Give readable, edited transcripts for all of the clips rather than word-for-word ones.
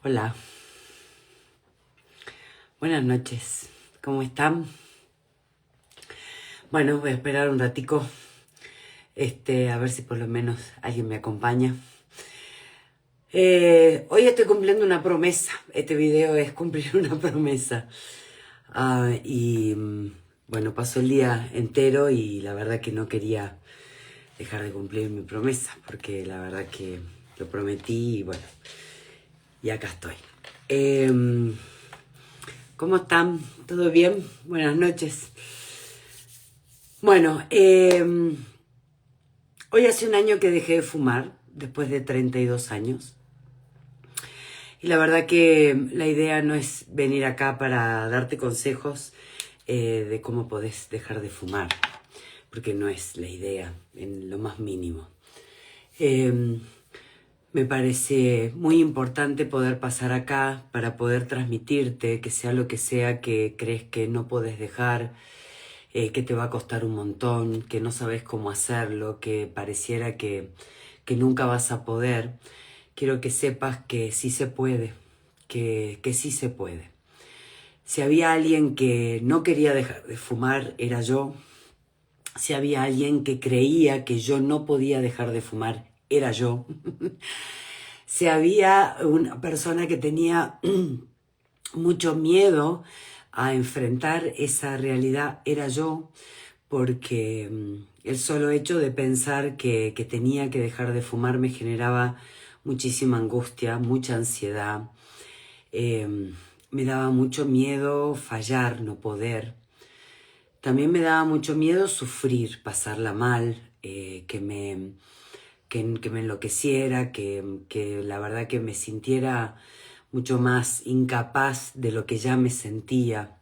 Hola, buenas noches, ¿cómo están? Bueno, voy a esperar un ratico, a ver si por lo menos alguien me acompaña. Hoy estoy cumpliendo una promesa, este video es cumplir una promesa. Bueno, pasó el día entero y la verdad que no quería dejar de cumplir mi promesa, porque la verdad que lo prometí y bueno, y acá estoy. ¿Cómo están? ¿Todo bien? Buenas noches. Bueno, hoy hace un año que dejé de fumar, después de 32 años. Y la verdad que la idea no es venir acá para darte consejos de cómo podés dejar de fumar, porque no es la idea en lo más mínimo. Me parece muy importante poder pasar acá para poder transmitirte que sea lo que sea que crees que no podés dejar, que te va a costar un montón, que no sabes cómo hacerlo, que pareciera que nunca vas a poder. Quiero que sepas que sí se puede, que sí se puede. Si había alguien que no quería dejar de fumar, era yo. Si había alguien que creía que yo no podía dejar de fumar, era yo. Si había una persona que tenía mucho miedo a enfrentar esa realidad, era yo, porque el solo hecho de pensar que tenía que dejar de fumar me generaba muchísima angustia, mucha ansiedad. Me daba mucho miedo fallar, no poder. También me daba mucho miedo sufrir, pasarla mal, que me enloqueciera, que la verdad que me sintiera mucho más incapaz de lo que ya me sentía.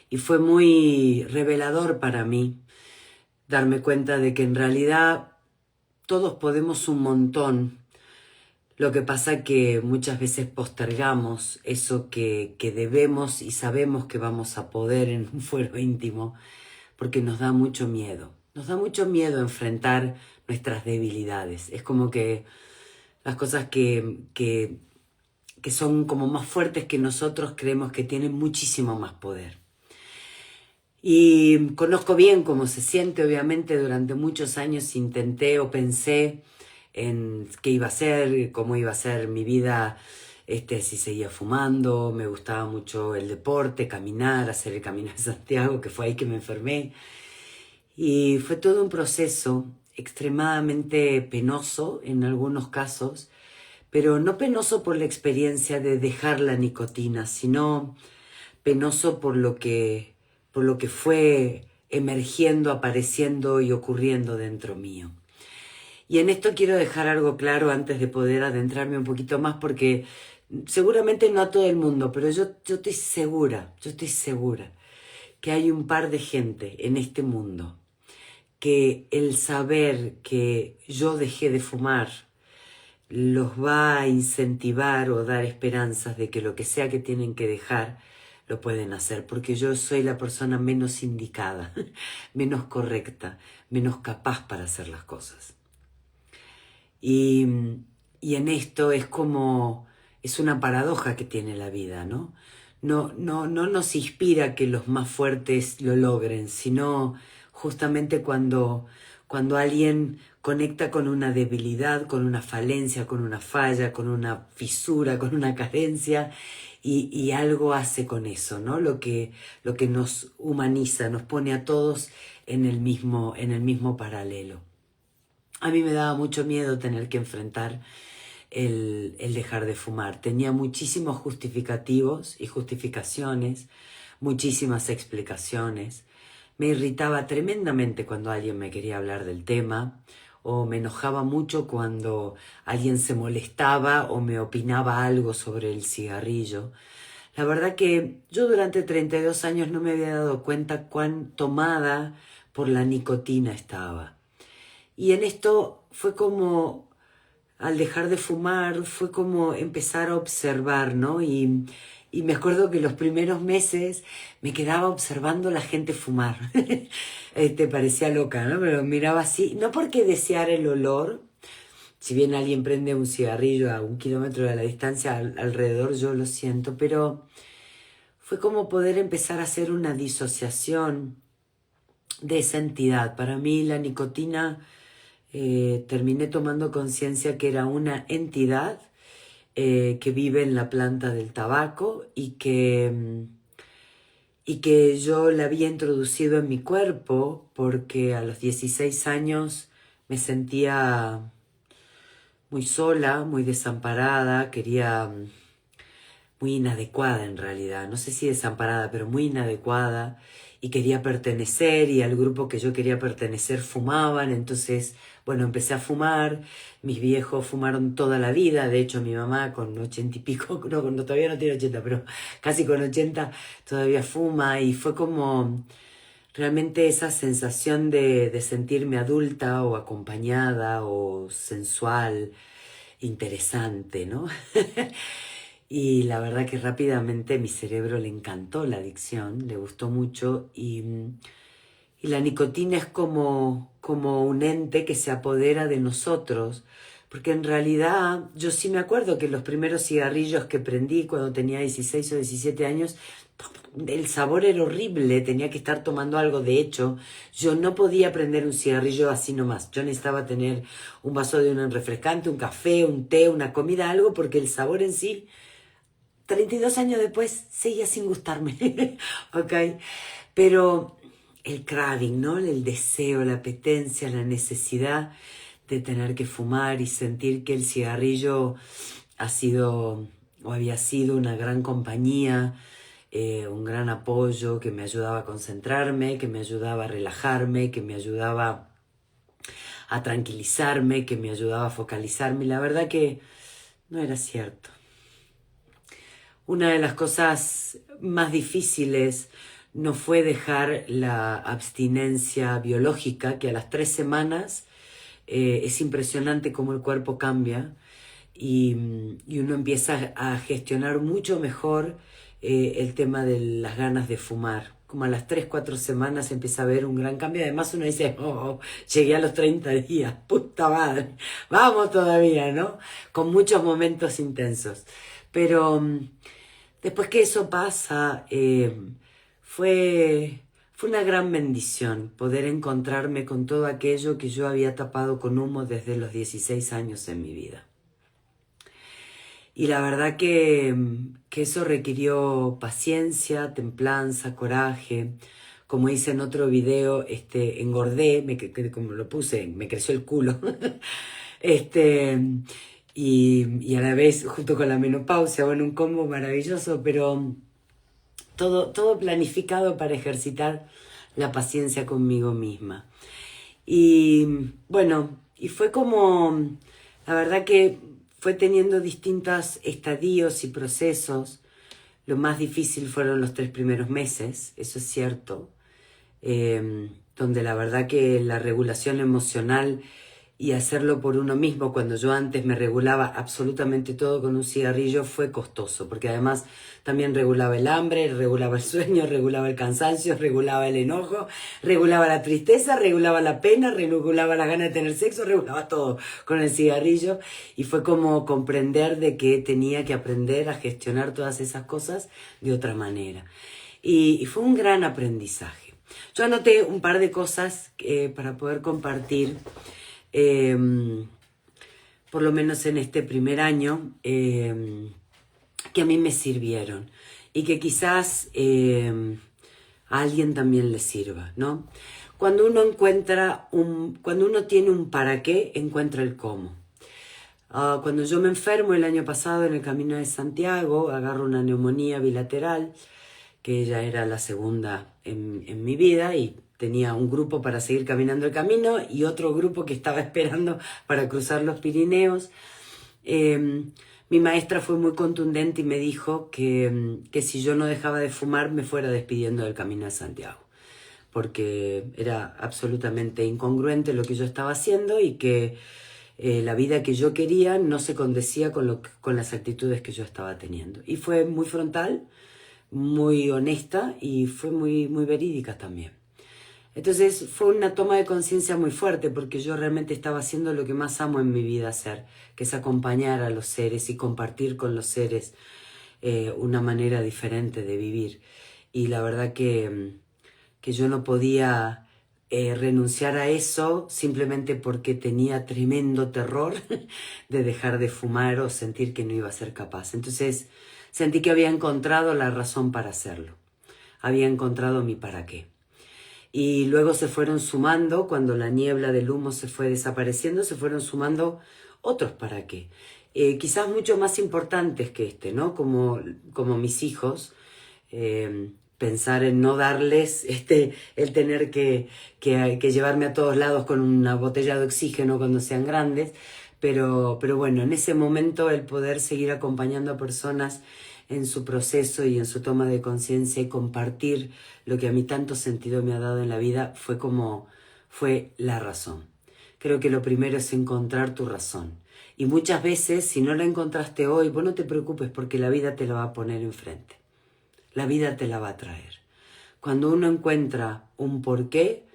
Y fue muy revelador para mí darme cuenta de que en realidad todos podemos un montón. Lo que pasa que muchas veces postergamos eso que debemos y sabemos que vamos a poder en un fuero íntimo porque nos da mucho miedo. Nos da mucho miedo enfrentar nuestras debilidades. Es como que las cosas que son como más fuertes que nosotros creemos que tienen muchísimo más poder. Y conozco bien cómo se siente, obviamente durante muchos años intenté o pensé en qué iba a ser, cómo iba a ser mi vida, si seguía fumando. Me gustaba mucho el deporte, caminar, hacer el Camino de Santiago, que fue ahí que me enfermé. Y fue todo un proceso extremadamente penoso en algunos casos, pero no penoso por la experiencia de dejar la nicotina, sino penoso por lo que fue emergiendo, apareciendo y ocurriendo dentro mío. Y en esto quiero dejar algo claro antes de poder adentrarme un poquito más, porque seguramente no a todo el mundo, pero yo estoy segura que hay un par de gente en este mundo que el saber que yo dejé de fumar los va a incentivar o dar esperanzas de que lo que sea que tienen que dejar lo pueden hacer, porque yo soy la persona menos indicada, menos correcta, menos capaz para hacer las cosas. Y en esto es una paradoja que tiene la vida, ¿no? No nos inspira que los más fuertes lo logren, sino justamente cuando alguien conecta con una debilidad, con una falencia, con una falla, con una fisura, con una carencia, y algo hace con eso, ¿no? Lo que nos humaniza, nos pone a todos en el mismo paralelo. A mí me daba mucho miedo tener que enfrentar el dejar de fumar. Tenía muchísimos justificativos y justificaciones, muchísimas explicaciones. Me irritaba tremendamente cuando alguien me quería hablar del tema, o me enojaba mucho cuando alguien se molestaba o me opinaba algo sobre el cigarrillo. La verdad que yo durante 32 años no me había dado cuenta cuán tomada por la nicotina estaba. Y en esto fue como, al dejar de fumar, fue como empezar a observar, ¿no? Y me acuerdo que los primeros meses me quedaba observando a la gente fumar. Parecía loca, ¿no? Pero miraba así, no porque deseara el olor, si bien alguien prende un cigarrillo a 1 kilómetro de la distancia alrededor, yo lo siento, pero fue como poder empezar a hacer una disociación de esa entidad. Para mí la nicotina, terminé tomando conciencia que era una entidad que vive en la planta del tabaco y que yo la había introducido en mi cuerpo porque a los 16 años me sentía muy sola, muy desamparada, muy inadecuada en realidad, no sé si desamparada, pero muy inadecuada, y quería pertenecer, y al grupo que yo quería pertenecer fumaban, entonces, bueno, empecé a fumar. Mis viejos fumaron toda la vida, de hecho mi mamá con 80 y pico, no, todavía no tiene 80, pero casi con 80 todavía fuma, y fue como realmente esa sensación de sentirme adulta o acompañada o sensual, interesante, ¿no? Y la verdad que rápidamente mi cerebro le encantó la adicción, le gustó mucho, y la nicotina es como un ente que se apodera de nosotros, porque en realidad yo sí me acuerdo que los primeros cigarrillos que prendí cuando tenía 16 o 17 años, el sabor era horrible, tenía que estar tomando algo. De hecho, yo no podía prender un cigarrillo así nomás. Yo necesitaba tener un vaso de un refrescante, un café, un té, una comida, algo, porque el sabor en sí, 32 años después, seguía sin gustarme. ¿Ok? Pero el craving, ¿no? El deseo, la apetencia, la necesidad de tener que fumar y sentir que el cigarrillo ha sido o había sido una gran compañía, un gran apoyo que me ayudaba a concentrarme, que me ayudaba a relajarme, que me ayudaba a tranquilizarme, que me ayudaba a focalizarme. Y la verdad que no era cierto. Una de las cosas más difíciles no fue dejar la abstinencia biológica, que a las 3 semanas es impresionante cómo el cuerpo cambia, y uno empieza a gestionar mucho mejor el tema de las ganas de fumar. Como a las 3, 4 semanas empieza a haber un gran cambio. Además uno dice, llegué a los 30 días, puta madre, vamos todavía, ¿no? Con muchos momentos intensos. Pero después que eso pasa, fue una gran bendición poder encontrarme con todo aquello que yo había tapado con humo desde los 16 años en mi vida. Y la verdad que eso requirió paciencia, templanza, coraje. Como hice en otro video, engordé, como lo puse, me creció el culo. Y a la vez, junto con la menopausia, bueno, un combo maravilloso, pero todo planificado para ejercitar la paciencia conmigo misma. Y bueno, y fue como, la verdad que fue teniendo distintos estadios y procesos. Lo más difícil fueron los 3 primeros meses, eso es cierto, donde la verdad que la regulación emocional y hacerlo por uno mismo, cuando yo antes me regulaba absolutamente todo con un cigarrillo, fue costoso, porque además también regulaba el hambre, regulaba el sueño, regulaba el cansancio, regulaba el enojo, regulaba la tristeza, regulaba la pena, regulaba la gana de tener sexo, regulaba todo con el cigarrillo, y fue como comprender de que tenía que aprender a gestionar todas esas cosas de otra manera. Y fue un gran aprendizaje. Yo anoté un par de cosas para poder compartir, por lo menos en este primer año, que a mí me sirvieron y que quizás a alguien también le sirva, ¿no? Cuando uno tiene un para qué, encuentra el cómo. Cuando yo me enfermo el año pasado en el Camino de Santiago, agarro una neumonía bilateral, que ya era la segunda en mi vida, y tenía un grupo para seguir caminando el camino y otro grupo que estaba esperando para cruzar los Pirineos. Mi maestra fue muy contundente y me dijo que si yo no dejaba de fumar me fuera despidiendo del Camino de Santiago, porque era absolutamente incongruente lo que yo estaba haciendo y que la vida que yo quería no se condecía con las actitudes que yo estaba teniendo. Y fue muy frontal, muy honesta y fue muy, muy verídica también. Entonces fue una toma de conciencia muy fuerte porque yo realmente estaba haciendo lo que más amo en mi vida hacer, que es acompañar a los seres y compartir con los seres una manera diferente de vivir. Y la verdad que yo no podía renunciar a eso simplemente porque tenía tremendo terror de dejar de fumar o sentir que no iba a ser capaz. Entonces sentí que había encontrado la razón para hacerlo. Había encontrado mi para qué. Y luego se fueron sumando, cuando la niebla del humo se fue desapareciendo, se fueron sumando otros para qué. Quizás mucho más importantes que este, ¿no? Como mis hijos, pensar en no darles el tener que llevarme a todos lados con una botella de oxígeno cuando sean grandes, pero bueno, en ese momento el poder seguir acompañando a personas en su proceso y en su toma de conciencia y compartir lo que a mí tanto sentido me ha dado en la vida fue la razón. Creo que lo primero es encontrar tu razón. Y muchas veces, si no la encontraste hoy, vos no te preocupes porque la vida te la va a poner enfrente. La vida te la va a traer. Cuando uno encuentra un porqué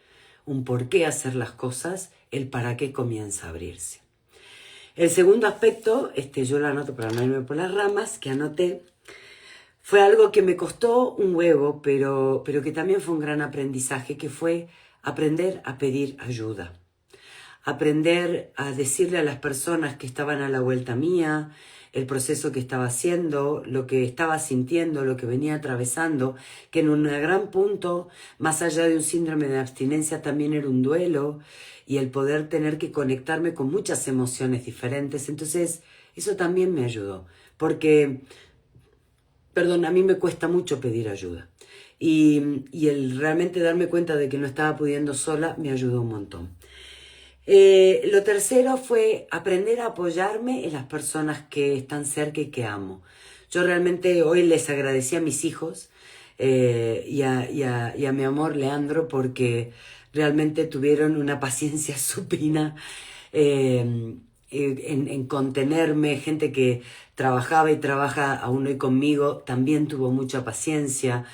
hacer las cosas, el para qué comienza a abrirse. El segundo aspecto, yo lo anoto para no irme por las ramas, que anoté, fue algo que me costó un huevo, pero que también fue un gran aprendizaje, que fue aprender a pedir ayuda. Aprender a decirle a las personas que estaban a la vuelta mía, el proceso que estaba haciendo, lo que estaba sintiendo, lo que venía atravesando, que en un gran punto, más allá de un síndrome de abstinencia, también era un duelo, y el poder tener que conectarme con muchas emociones diferentes. Entonces, eso también me ayudó, porque a mí me cuesta mucho pedir ayuda. Y el realmente darme cuenta de que no estaba pudiendo sola me ayudó un montón. Lo tercero fue aprender a apoyarme en las personas que están cerca y que amo. Yo realmente hoy les agradecí a mis hijos y a mi amor Leandro porque realmente tuvieron una paciencia supina en contenerme. Gente que trabajaba y trabaja aún hoy conmigo también tuvo mucha paciencia.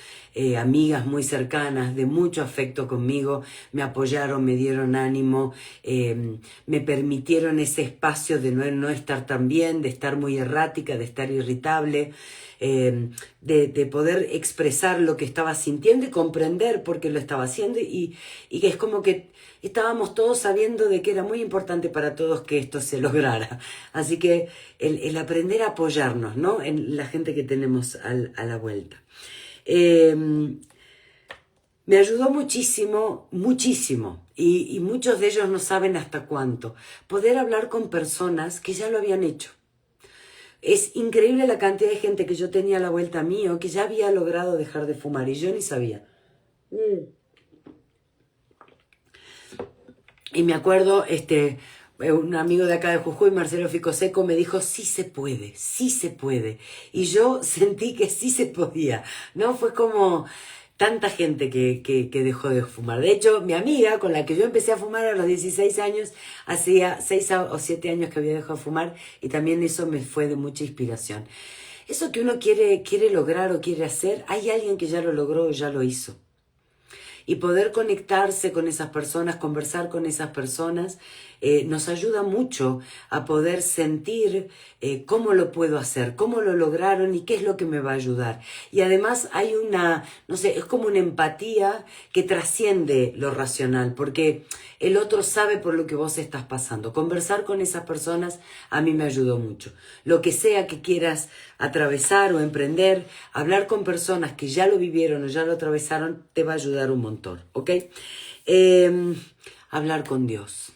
Amigas muy cercanas, de mucho afecto conmigo, me apoyaron, me dieron ánimo, me permitieron ese espacio de no estar tan bien, de estar muy errática, de estar irritable, de poder expresar lo que estaba sintiendo y comprender por qué lo estaba haciendo y que es como que estábamos todos sabiendo de que era muy importante para todos que esto se lograra. Así que el aprender a apoyarnos, ¿no?, en la gente que tenemos a la vuelta. Me ayudó muchísimo, muchísimo, y muchos de ellos no saben hasta cuánto, poder hablar con personas que ya lo habían hecho. Es increíble la cantidad de gente que yo tenía a la vuelta mío que ya había logrado dejar de fumar y yo ni sabía. Y me acuerdo, un amigo de acá de Jujuy, Marcelo Ficoseco, me dijo, sí se puede, sí se puede. Y yo sentí que sí se podía, ¿no? Fue como tanta gente que dejó de fumar. De hecho, mi amiga con la que yo empecé a fumar a los 16 años, hacía 6 o 7 años que había dejado de fumar y también eso me fue de mucha inspiración. Eso que uno quiere lograr o quiere hacer, hay alguien que ya lo logró o ya lo hizo. Y poder conectarse con esas personas, conversar con esas personas, nos ayuda mucho a poder sentir cómo lo puedo hacer, cómo lo lograron y qué es lo que me va a ayudar. Y además hay es como una empatía que trasciende lo racional, porque el otro sabe por lo que vos estás pasando. Conversar con esas personas a mí me ayudó mucho. Lo que sea que quieras atravesar o emprender, hablar con personas que ya lo vivieron o ya lo atravesaron, te va a ayudar un montón, ¿ok? Hablar con Dios.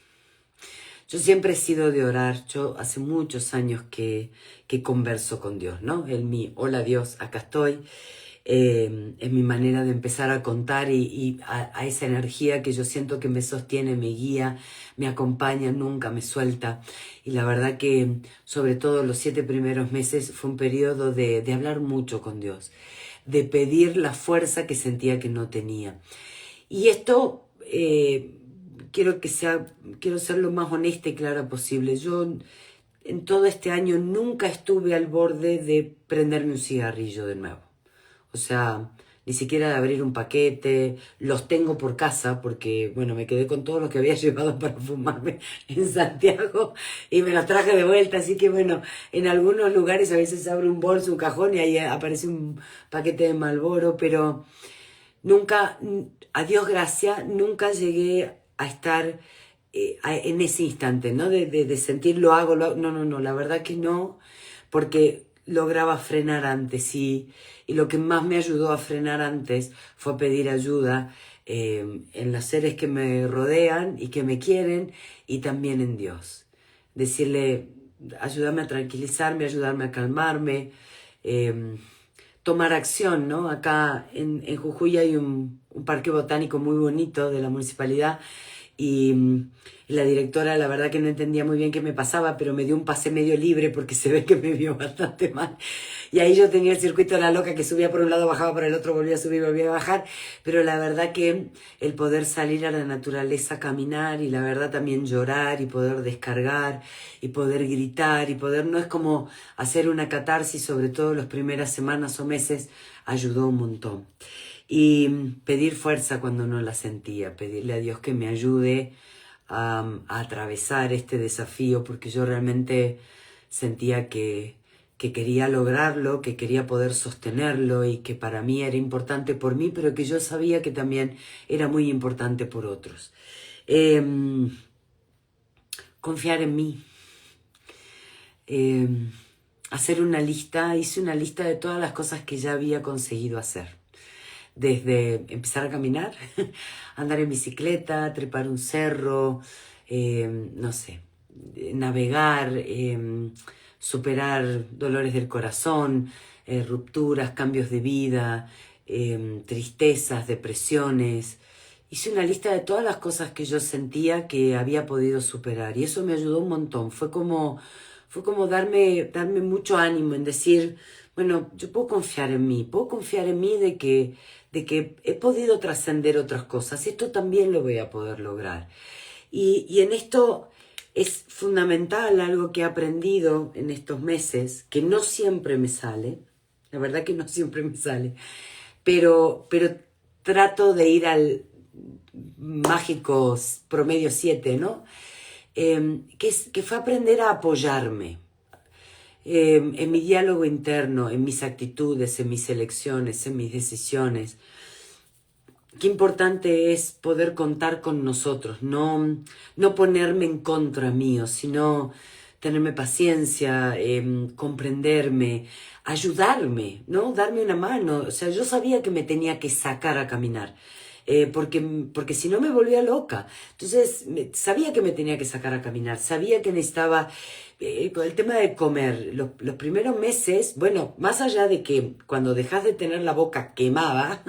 Yo siempre he sido de orar. Yo hace muchos años que converso con Dios, ¿no? Hola Dios, acá estoy. Es mi manera de empezar a contar y a esa energía que yo siento que me sostiene, me guía, me acompaña, nunca me suelta. Y la verdad que sobre todo los 7 primeros meses fue un periodo de hablar mucho con Dios, de pedir la fuerza que sentía que no tenía. Y esto quiero ser lo más honesta y clara posible. Yo en todo este año nunca estuve al borde de prenderme un cigarrillo de nuevo. O sea, ni siquiera de abrir un paquete. Los tengo por casa porque, bueno, me quedé con todo lo que había llevado para fumarme en Santiago y me los traje de vuelta. Así que, bueno, en algunos lugares a veces abro un bolso, un cajón y ahí aparece un paquete de Marlboro, pero nunca, a Dios gracias, nunca llegué a estar en ese instante, ¿no? De sentir lo hago. No, no, no, la verdad que no, porque lograba frenar antes y lo que más me ayudó a frenar antes fue pedir ayuda en los seres que me rodean y que me quieren y también en Dios. Decirle, ayúdame a tranquilizarme, ayudarme a calmarme, tomar acción, ¿no? Acá en Jujuy hay un parque botánico muy bonito de la municipalidad y la directora, la verdad que no entendía muy bien qué me pasaba, pero me dio un pase medio libre porque se ve que me vio bastante mal. Y ahí yo tenía el circuito de la loca que subía por un lado, bajaba por el otro, volvía a subir, volvía a bajar. Pero la verdad que el poder salir a la naturaleza, caminar y la verdad también llorar y poder descargar y poder gritar y poder, no es como hacer una catarsis, sobre todo las primeras semanas o meses, ayudó un montón. Y pedir fuerza cuando no la sentía, pedirle a Dios que me ayude a atravesar este desafío, porque yo realmente sentía que quería lograrlo, que quería poder sostenerlo y que para mí era importante por mí, pero que yo sabía que también era muy importante por otros. Confiar en mí. Hacer una lista, hice una lista de todas las cosas que ya había conseguido hacer. Desde empezar a caminar, andar en bicicleta, trepar un cerro, no sé, navegar, superar dolores del corazón, rupturas, cambios de vida, tristezas, depresiones. Hice una lista de todas las cosas que yo sentía que había podido superar y eso me ayudó un montón. Fue como darme mucho ánimo en decir, bueno, yo puedo confiar en mí de que he podido trascender otras cosas, esto también lo voy a poder lograr. Y en esto es fundamental algo que he aprendido en estos meses, que no siempre me sale, la verdad que no siempre me sale, pero trato de ir al mágico promedio 7, ¿no? Que fue aprender a apoyarme. En mi diálogo interno, en mis actitudes, en mis elecciones, en mis decisiones. Qué importante es poder contar con nosotros, no ponerme en contra mío, sino tenerme paciencia, comprenderme, ayudarme, ¿no? Darme una mano. O sea, yo sabía que me tenía que sacar a caminar. Porque si no me volvía loca. Entonces, sabía que me tenía que sacar a caminar, sabía que necesitaba, con el tema de comer, los primeros meses, bueno, más allá de que cuando dejas de tener la boca quemada,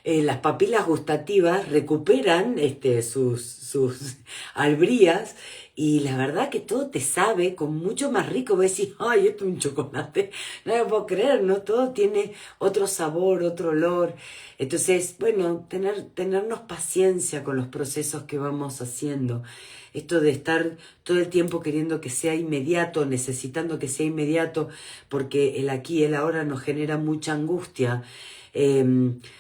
las papilas gustativas recuperan sus albrías y la verdad que todo te sabe con mucho más rico. Vos decís, ay, esto es un chocolate, no lo puedo creer, ¿no? Todo tiene otro sabor, otro olor. Entonces, bueno, tenernos paciencia con los procesos que vamos haciendo. Esto de estar todo el tiempo queriendo que sea inmediato, necesitando que sea inmediato, porque el aquí y el ahora nos genera mucha angustia.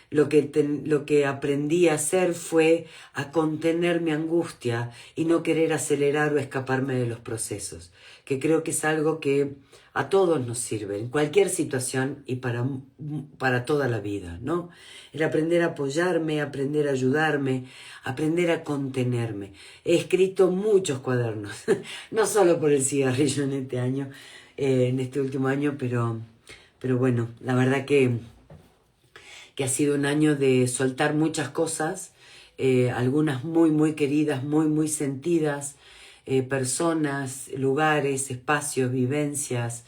Lo que aprendí a hacer fue a contener mi angustia y no querer acelerar o escaparme de los procesos, que creo que es algo que a todos nos sirve, en cualquier situación y para toda la vida, ¿no? El aprender a apoyarme, aprender a ayudarme, aprender a contenerme. He escrito muchos cuadernos, no solo por el cigarrillo en este año, en este último año, pero bueno, la verdad que ha sido un año de soltar muchas cosas, algunas muy, muy queridas, muy, muy sentidas, personas, lugares, espacios, vivencias,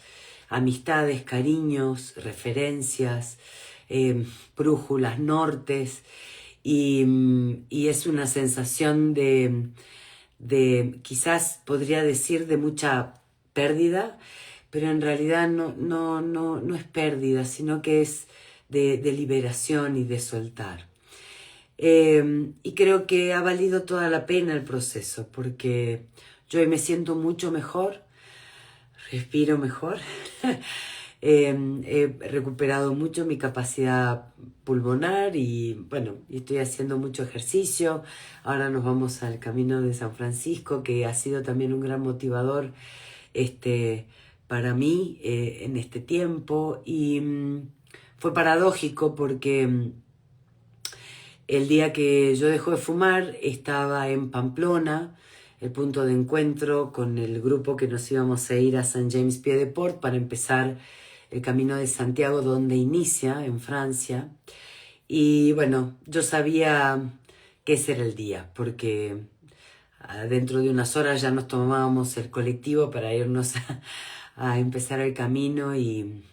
amistades, cariños, referencias, brújulas, nortes, y es una sensación quizás podría decir de mucha pérdida, pero en realidad no es pérdida, sino que es de liberación y de soltar. Y creo que ha valido toda la pena el proceso, porque yo hoy me siento mucho mejor, respiro mejor, He recuperado mucho mi capacidad pulmonar y bueno, estoy haciendo mucho ejercicio. Ahora nos vamos al Camino de San Francisco, que ha sido también un gran motivador para mí en este tiempo. Y fue paradójico porque el día que yo dejé de fumar estaba en Pamplona, el punto de encuentro con el grupo que nos íbamos a ir a Saint-James-Pied-de-Port para empezar el Camino de Santiago, donde inicia, en Francia. Y bueno, yo sabía que ese era el día, porque dentro de unas horas ya nos tomábamos el colectivo para irnos a empezar el camino y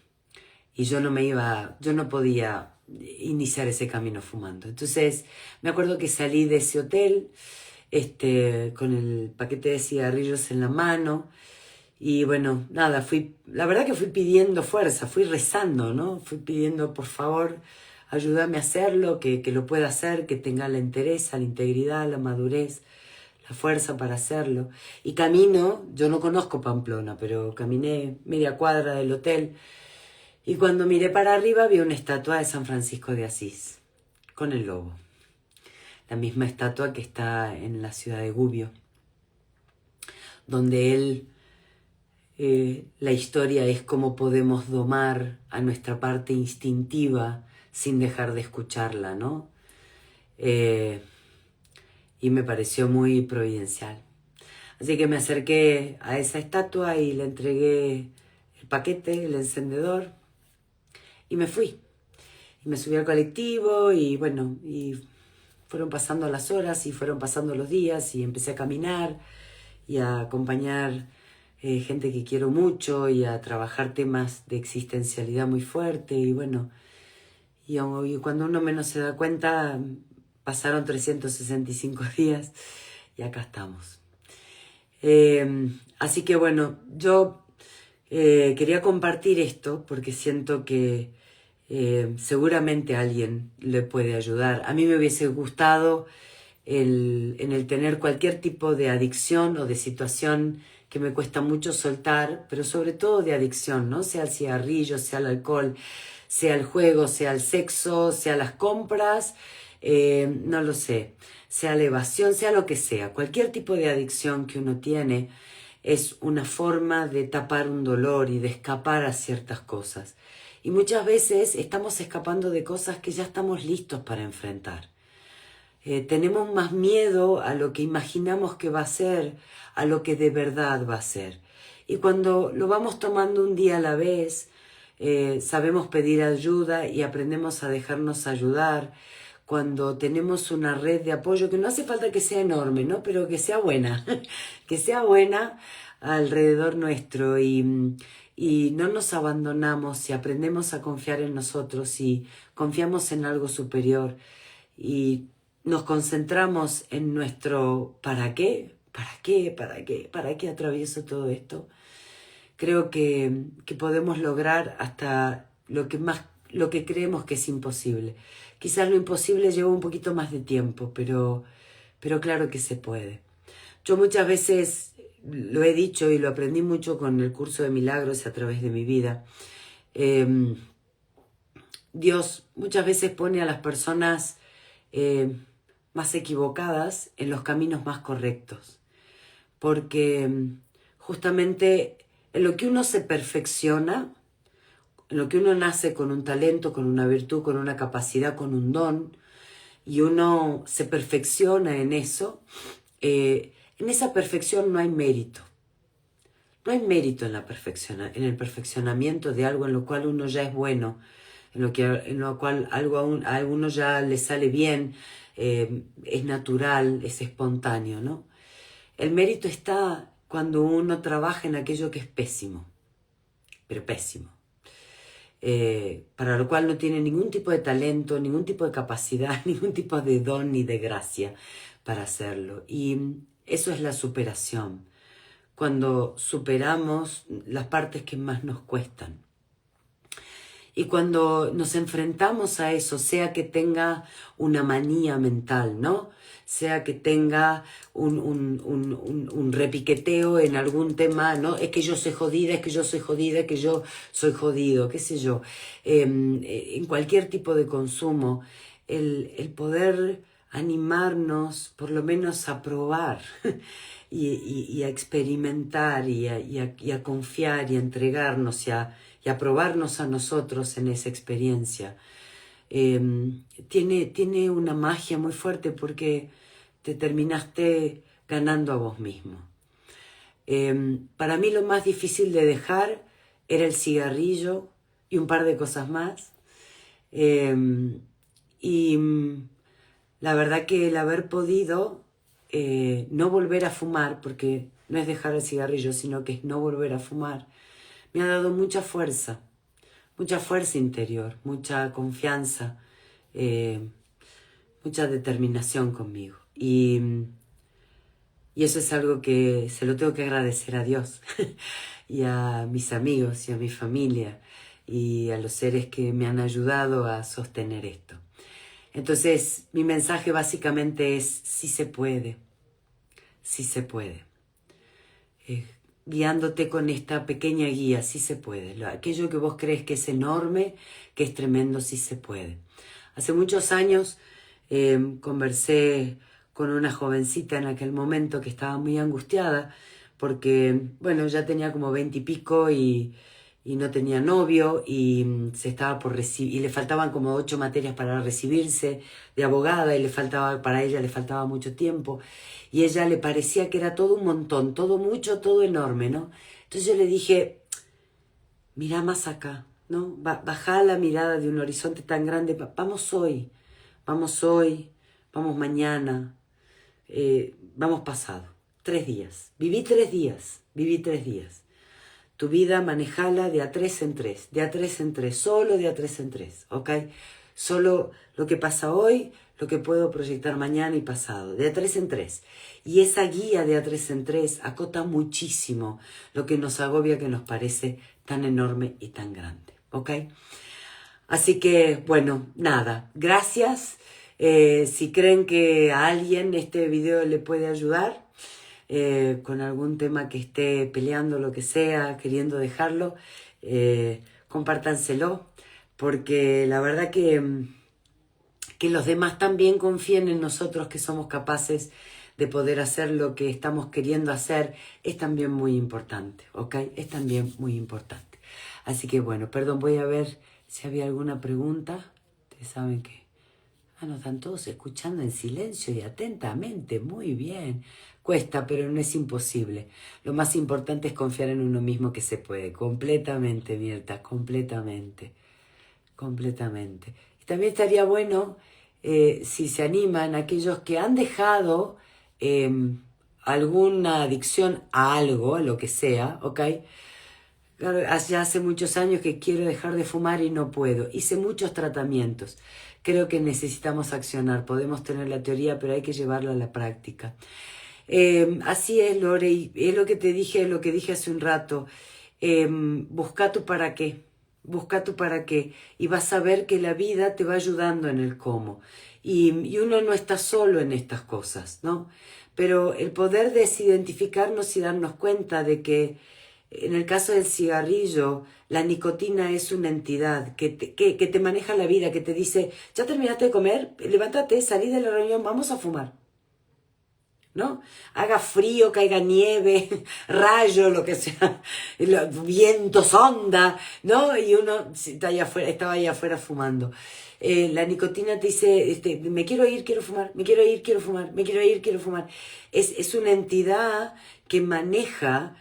yo no podía iniciar ese camino fumando. Entonces me acuerdo que salí de ese hotel con el paquete de cigarrillos en la mano y bueno, nada, la verdad que fui pidiendo fuerza, fui rezando, ¿no? Fui pidiendo, por favor, ayúdame a hacerlo, que lo pueda hacer, que tenga la entereza, la integridad, la madurez, la fuerza para hacerlo. Y camino, yo no conozco Pamplona, pero caminé media cuadra del hotel y cuando miré para arriba vi una estatua de San Francisco de Asís, con el lobo. La misma estatua que está en la ciudad de Gubbio, donde él, la historia es cómo podemos domar a nuestra parte instintiva sin dejar de escucharla, ¿no? Y me pareció muy providencial. Así que me acerqué a esa estatua y le entregué el paquete, el encendedor, y me fui. Y me subí al colectivo y bueno, y fueron pasando las horas y fueron pasando los días y empecé a caminar y a acompañar gente que quiero mucho y a trabajar temas de existencialidad muy fuerte y bueno, y cuando uno menos se da cuenta, pasaron 365 días y acá estamos. Así que bueno, yo quería compartir esto porque siento que seguramente a alguien le puede ayudar. A mí me hubiese gustado en el tener cualquier tipo de adicción o de situación que me cuesta mucho soltar, pero sobre todo de adicción, ¿no? Sea el cigarrillo, sea el alcohol, sea el juego, sea el sexo, sea las compras, no lo sé, sea la evasión, sea lo que sea. Cualquier tipo de adicción que uno tiene es una forma de tapar un dolor y de escapar a ciertas cosas. Y muchas veces estamos escapando de cosas que ya estamos listos para enfrentar. Tenemos más miedo a lo que imaginamos que va a ser, a lo que de verdad va a ser. Y cuando lo vamos tomando un día a la vez, sabemos pedir ayuda y aprendemos a dejarnos ayudar. Cuando tenemos una red de apoyo, que no hace falta que sea enorme, ¿no? Pero que sea buena, que sea buena alrededor nuestro y no nos abandonamos y aprendemos a confiar en nosotros y confiamos en algo superior y nos concentramos en nuestro ¿para qué? ¿Para qué? ¿Para qué? ¿Para qué atravieso todo esto? Creo que podemos lograr hasta lo que creemos que es imposible. Quizás lo imposible lleva un poquito más de tiempo, pero claro que se puede. Yo muchas veces lo he dicho y lo aprendí mucho con el curso de milagros a través de mi vida. Dios muchas veces pone a las personas más equivocadas en los caminos más correctos, porque justamente en lo que uno se perfecciona, en lo que uno nace con un talento, con una virtud, con una capacidad, con un don, y uno se perfecciona en eso, en esa perfección no hay mérito. No hay mérito en en el perfeccionamiento de algo en lo cual uno ya es bueno, en lo cual a uno ya le sale bien, es natural, es espontáneo, ¿no? El mérito está cuando uno trabaja en aquello que es pésimo, pero pésimo. Para lo cual no tiene ningún tipo de talento, ningún tipo de capacidad, ningún tipo de don ni de gracia para hacerlo. Y eso es la superación, cuando superamos las partes que más nos cuestan. Y cuando nos enfrentamos a eso, sea que tenga una manía mental, ¿no? Sea que tenga un repiqueteo en algún tema, ¿no? Es que yo soy jodida, es que yo soy jodida, es que yo soy jodido, qué sé yo. En cualquier tipo de consumo, el poder animarnos por lo menos a probar y a experimentar y a confiar y a entregarnos y a probarnos a nosotros en esa experiencia. Tiene una magia muy fuerte porque te terminaste ganando a vos mismo. Para mí lo más difícil de dejar era el cigarrillo y un par de cosas más. Y la verdad que el haber podido no volver a fumar, porque no es dejar el cigarrillo, sino que es no volver a fumar, me ha dado mucha fuerza interior, mucha confianza, mucha determinación conmigo. Y eso es algo que se lo tengo que agradecer a Dios y a mis amigos y a mi familia y a los seres que me han ayudado a sostener esto. Entonces, mi mensaje básicamente es: sí se puede, sí se puede. Guiándote con esta pequeña guía, sí se puede. Aquello que vos crees que es enorme, que es tremendo, sí se puede. Hace muchos años conversé con una jovencita en aquel momento que estaba muy angustiada porque, bueno, ya tenía como 20 y pico y no tenía novio y se estaba por recibir, y le faltaban como 8 materias para recibirse de abogada y para ella le faltaba mucho tiempo y ella le parecía que era todo un montón, todo mucho, todo enorme, ¿no? Entonces yo le dije: mira más acá, ¿no? Baja la mirada de un horizonte tan grande, vamos hoy, vamos mañana, vamos pasado, 3 días, viví 3 días. Tu vida manejala de a 3 en 3, de a 3 en 3, solo de a 3 en 3, ¿ok? Solo lo que pasa hoy, lo que puedo proyectar mañana y pasado, de a 3 en 3. Y esa guía de a 3 en 3 acota muchísimo lo que nos agobia, que nos parece tan enorme y tan grande, ¿ok? Así que, bueno, nada, gracias. Si creen que a alguien este video le puede ayudar, con algún tema que esté peleando, lo que sea, queriendo dejarlo, compártanselo, porque la verdad que los demás también confíen en nosotros, que somos capaces de poder hacer lo que estamos queriendo hacer, es también muy importante, ¿ok? Es también muy importante. Así que bueno, perdón, voy a ver si había alguna pregunta. Ustedes saben que nos están todos escuchando en silencio y atentamente, muy bien. Cuesta, pero no es imposible. Lo más importante es confiar en uno mismo, que se puede. Completamente, Mirta, completamente. Completamente. Y también estaría bueno, si se animan, aquellos que han dejado alguna adicción a algo, a lo que sea, ¿ok? Claro, ya hace muchos años que quiero dejar de fumar y no puedo. Hice muchos tratamientos. Creo que necesitamos accionar. Podemos tener la teoría, pero hay que llevarla a la práctica. Así es, Lore, y es lo que te dije, lo que dije hace un rato. Busca tu para qué. Busca tu para qué. Y vas a ver que la vida te va ayudando en el cómo. Y uno no está solo en estas cosas, ¿no? Pero el poder desidentificarnos y darnos cuenta de que en el caso del cigarrillo, la nicotina es una entidad que te maneja la vida, que te dice: ya terminaste de comer, levántate, salí de la reunión, vamos a fumar, ¿no? Haga frío, caiga nieve, rayo, lo que sea, vientos, onda, ¿no? Y uno estaba ahí afuera fumando. La nicotina te dice: me quiero ir, quiero fumar, me quiero ir, quiero fumar, me quiero ir, quiero fumar. Es una entidad que maneja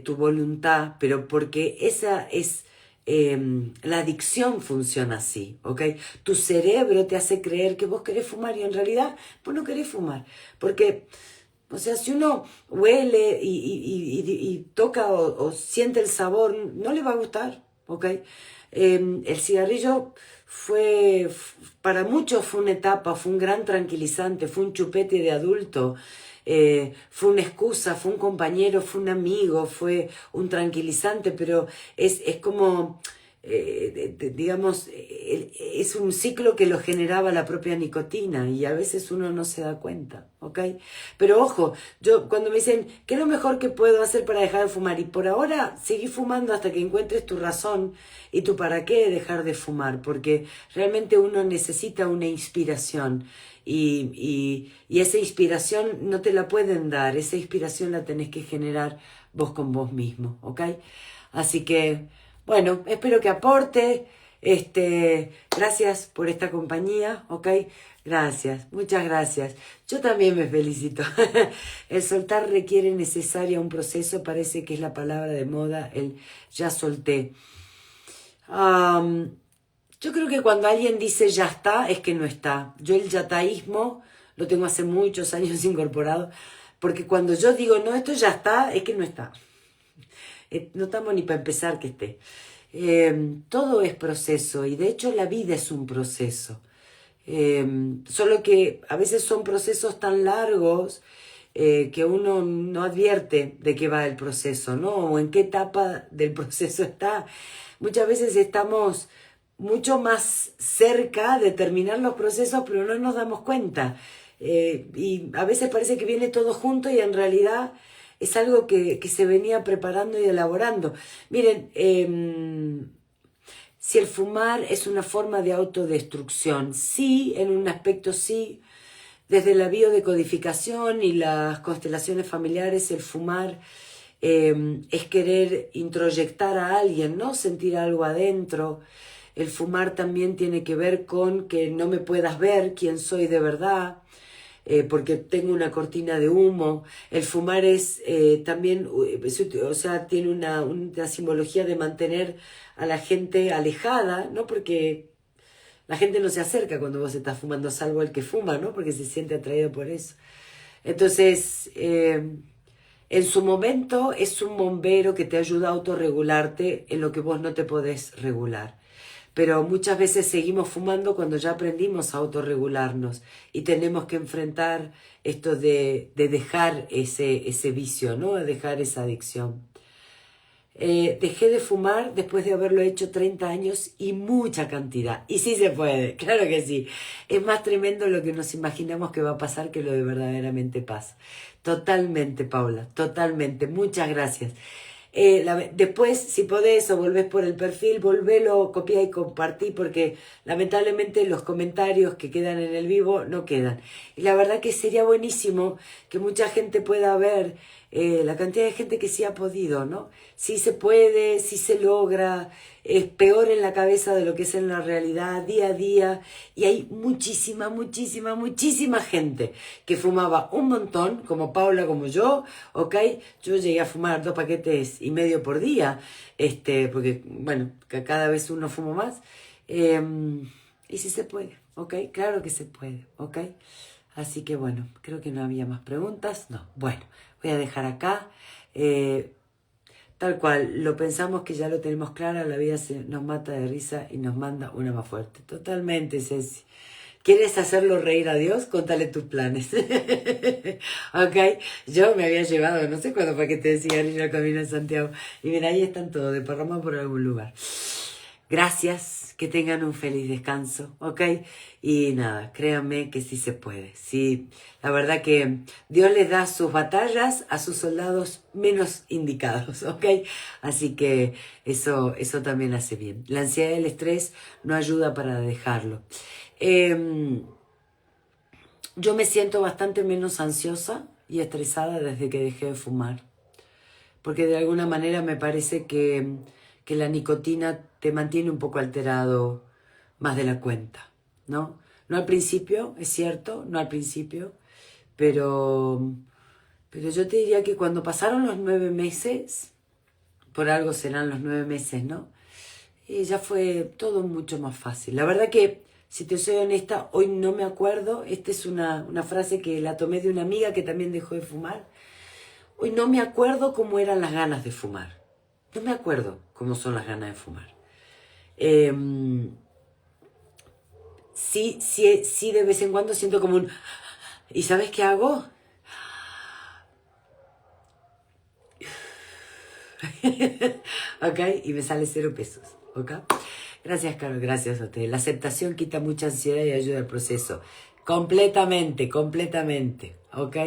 tu voluntad, pero porque esa es... la adicción funciona así, ¿ok? Tu cerebro te hace creer que vos querés fumar y en realidad vos no querés fumar, porque, o sea, si uno huele y toca o siente el sabor, no le va a gustar, ¿ok? El cigarrillo para muchos fue una etapa, fue un gran tranquilizante, fue un chupete de adulto, fue una excusa, fue un compañero, fue un amigo, fue un tranquilizante, pero es como digamos, es un ciclo que lo generaba la propia nicotina y a veces uno no se da cuenta, ¿ok? Pero ojo, yo cuando me dicen, ¿qué es lo mejor que puedo hacer para dejar de fumar? Y por ahora seguí fumando hasta que encuentres tu razón y tu para qué dejar de fumar, porque realmente uno necesita una inspiración y esa inspiración no te la pueden dar, esa inspiración la tenés que generar vos con vos mismo, ¿ok? Así que, bueno, espero que aporte. Gracias por esta compañía, ¿ok? Gracias, muchas gracias. Yo también me felicito. El soltar requiere necesaria un proceso, parece que es la palabra de moda, el ya solté. Yo creo que cuando alguien dice ya está, es que no está. Yo el yataísmo lo tengo hace muchos años incorporado, porque cuando yo digo no, esto ya está, es que no está. No estamos ni para empezar que esté. Todo es proceso y de hecho la vida es un proceso. Solo que a veces son procesos tan largos que uno no advierte de qué va el proceso, ¿no? O en qué etapa del proceso está. Muchas veces estamos mucho más cerca de terminar los procesos, pero no nos damos cuenta. Y a veces parece que viene todo junto y en realidad es algo que se venía preparando y elaborando. Miren, si el fumar es una forma de autodestrucción, sí, en un aspecto sí, desde la biodecodificación y las constelaciones familiares, el fumar es querer introyectar a alguien, ¿no? Sentir algo adentro. El fumar también tiene que ver con que no me puedas ver quién soy de verdad, porque tengo una cortina de humo. El fumar es también, o sea, tiene una simbología de mantener a la gente alejada, ¿no? Porque la gente no se acerca cuando vos estás fumando, salvo el que fuma, ¿no? Porque se siente atraído por eso. Entonces, en su momento es un bombero que te ayuda a autorregularte en lo que vos no te podés regular. Pero muchas veces seguimos fumando cuando ya aprendimos a autorregularnos y tenemos que enfrentar esto de dejar ese vicio, ¿no? De dejar esa adicción. Dejé de fumar después de haberlo hecho 30 años y mucha cantidad. Y sí se puede, claro que sí. Es más tremendo lo que nos imaginamos que va a pasar que lo de verdaderamente pasa. Totalmente, Paula, totalmente. Muchas gracias. Después, si podés o volvés por el perfil, volvelo, copiá y compartí, porque lamentablemente los comentarios que quedan en el vivo no quedan. Y la verdad que sería buenísimo que mucha gente pueda ver la cantidad de gente que sí ha podido, ¿no? Sí se puede, sí se logra, es peor en la cabeza de lo que es en la realidad, día a día, y hay muchísima, muchísima, muchísima gente que fumaba un montón, como Paula, como yo, ¿ok? Yo llegué a fumar 2,5 paquetes por día, porque, bueno, cada vez uno fuma más, y sí se puede, ¿ok? Claro que se puede, ¿ok? Así que bueno, creo que no había más preguntas, no, bueno, voy a dejar acá, tal cual, lo pensamos que ya lo tenemos claro, la vida nos mata de risa y nos manda una más fuerte. Totalmente, Ceci. ¿Quieres hacerlo reír a Dios? Contale tus planes. Ok, yo me había llevado, no sé cuántos paquetes de cigarrillo al camino en Santiago. Y mira, ahí están todos, desparramados por algún lugar. Gracias, que tengan un feliz descanso, ¿ok? Y nada, créanme que sí se puede. Sí, la verdad que Dios les da sus batallas a sus soldados menos indicados, ¿ok? Así que eso también hace bien. La ansiedad y el estrés no ayuda para dejarlo. Yo me siento bastante menos ansiosa y estresada desde que dejé de fumar, porque de alguna manera me parece que la nicotina te mantiene un poco alterado más de la cuenta, ¿no? No al principio, es cierto, no al principio, pero yo te diría que cuando pasaron los 9 meses, por algo serán los 9 meses, ¿no? Ya fue todo mucho más fácil. La verdad que, si te soy honesta, hoy no me acuerdo. Esta es una frase que la tomé de una amiga que también dejó de fumar. Hoy no me acuerdo cómo eran las ganas de fumar. No me acuerdo cómo son las ganas de fumar. Sí, de vez en cuando siento como un... ¿Y sabes qué hago? ¿Ok? Y me sale 0 pesos. ¿Ok? Gracias, Carol, gracias a ustedes. La aceptación quita mucha ansiedad y ayuda al proceso. Completamente, completamente. ¿Ok?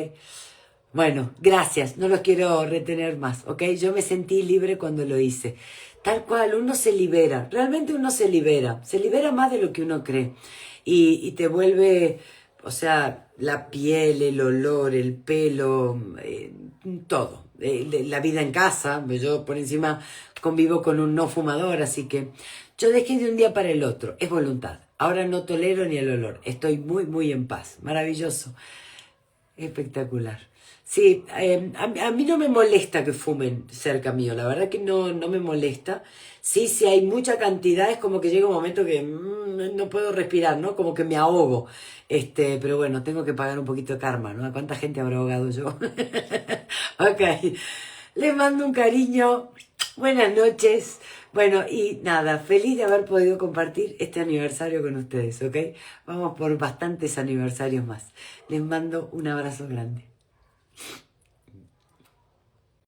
Bueno, gracias, no los quiero retener más, ¿ok? Yo me sentí libre cuando lo hice. Tal cual, uno se libera, realmente uno se libera más de lo que uno cree. Y te vuelve, o sea, la piel, el olor, el pelo, todo. La vida en casa, yo por encima convivo con un no fumador, así que yo dejé de un día para el otro, es voluntad. Ahora no tolero ni el olor, estoy muy, muy en paz, maravilloso. Espectacular. Sí, a mí no me molesta que fumen cerca mío, la verdad que no me molesta. Sí, si hay mucha cantidad, es como que llega un momento que no puedo respirar, ¿no? Como que me ahogo. Pero bueno, tengo que pagar un poquito de karma, ¿no? ¿A cuánta gente habrá ahogado yo? Ok, les mando un cariño, buenas noches. Bueno, y nada, feliz de haber podido compartir este aniversario con ustedes, ¿ok? Vamos por bastantes aniversarios más. Les mando un abrazo grande.